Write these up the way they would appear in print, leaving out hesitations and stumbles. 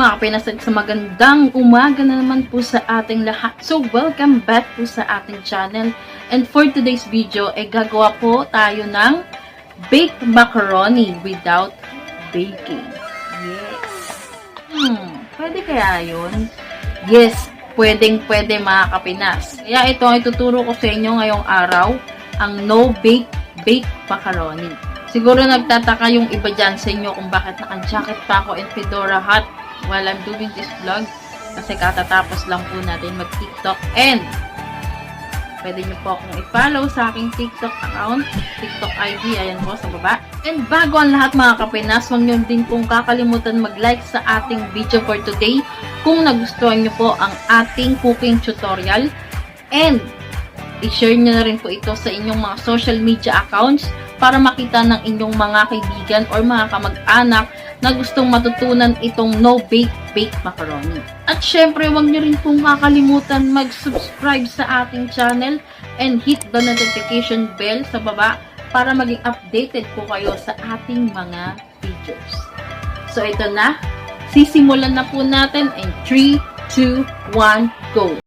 mga kapinasag sa magandang umaga na naman po sa ating lahat. So, welcome back po sa ating channel. And for today's video, gagawa po tayo ng baked macaroni without baking. Yes. Pwede kaya yun? Yes, pwedeng-pwede mga kapinas. Kaya ito ang ituturo ko sa inyo ngayong araw, ang no-bake baked macaroni. Siguro nagtataka yung iba dyan sa inyo kung bakit naka-jacket pa ako and fedora hat while I'm doing this vlog. Kasi katatapos lang po natin mag-TikTok. And pwede nyo po akong i-follow sa aking TikTok account, TikTok ID, ayan po sa baba. And bago ang lahat mga kapinas, huwag nyo din pong kakalimutan mag-like sa ating video for today kung nagustuhan nyo po ang ating cooking tutorial. And i-share nyo na rin po ito sa inyong mga social media accounts para makita ng inyong mga kaibigan or mga kamag-anak na gustong matutunan itong no-bake baked macaroni. At syempre, huwag nyo rin pong kakalimutan mag-subscribe sa ating channel and hit the notification bell sa baba para maging updated po kayo sa ating mga videos. So, ito na. Sisimulan na po natin in 3, 2, 1, go!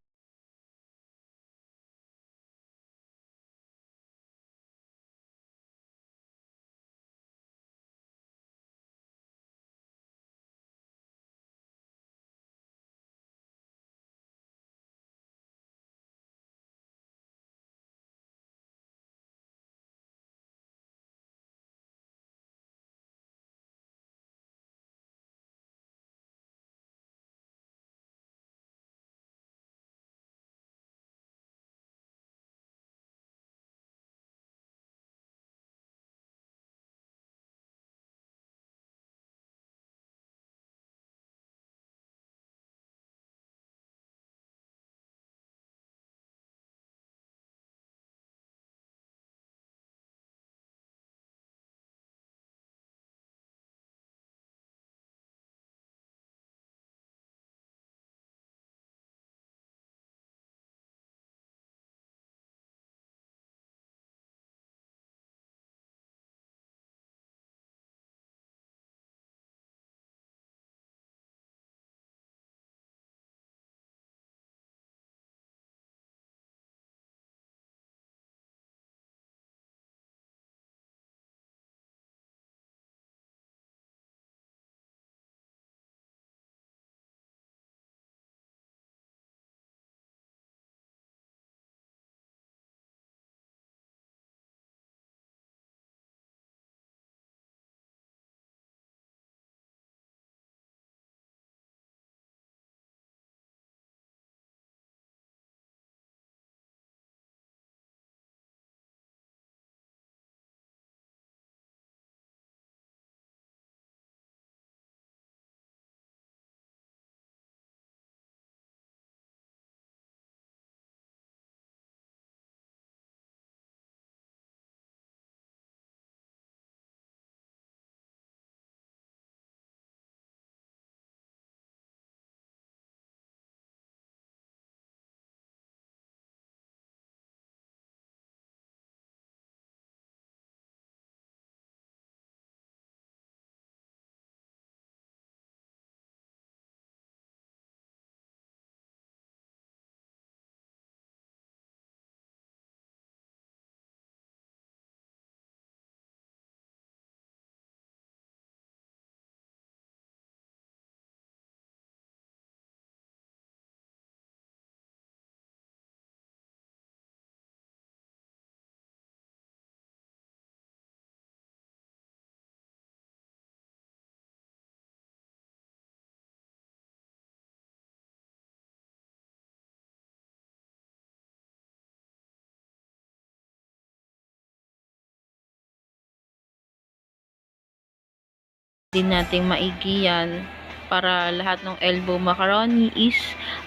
Din nating maigi yan para lahat ng elbow macaroni is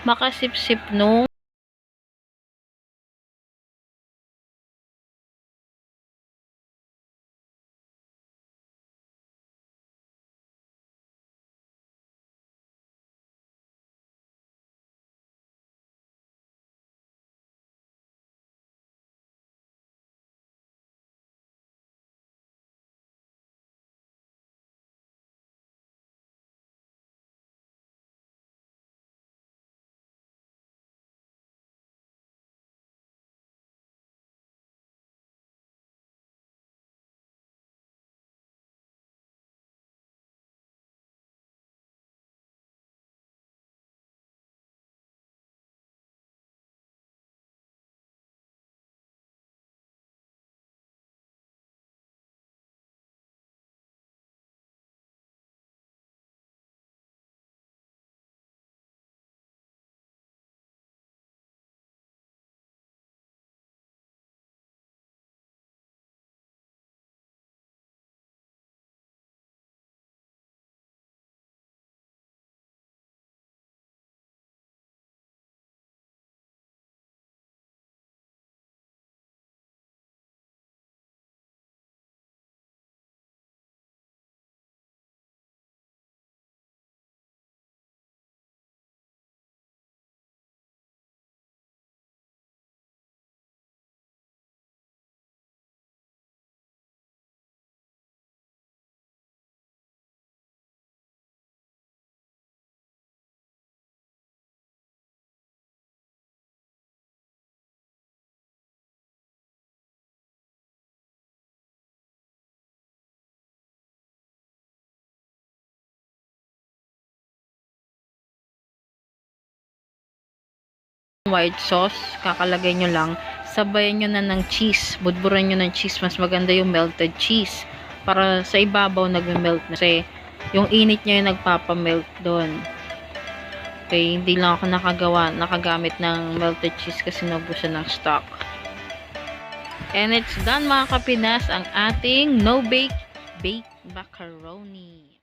makasip-sip nung white sauce, kakalagay nyo lang, sabayan nyo na ng cheese, budburan nyo ng cheese, mas maganda yung melted cheese, para sa ibabaw nagme-melt na, kasi yung init nyo yung nagpapamelt doon. Okay, hindi lang ako nakagamit ng melted cheese kasi naubusan ng stock. And it's done mga kapinas, ang ating no-bake baked macaroni.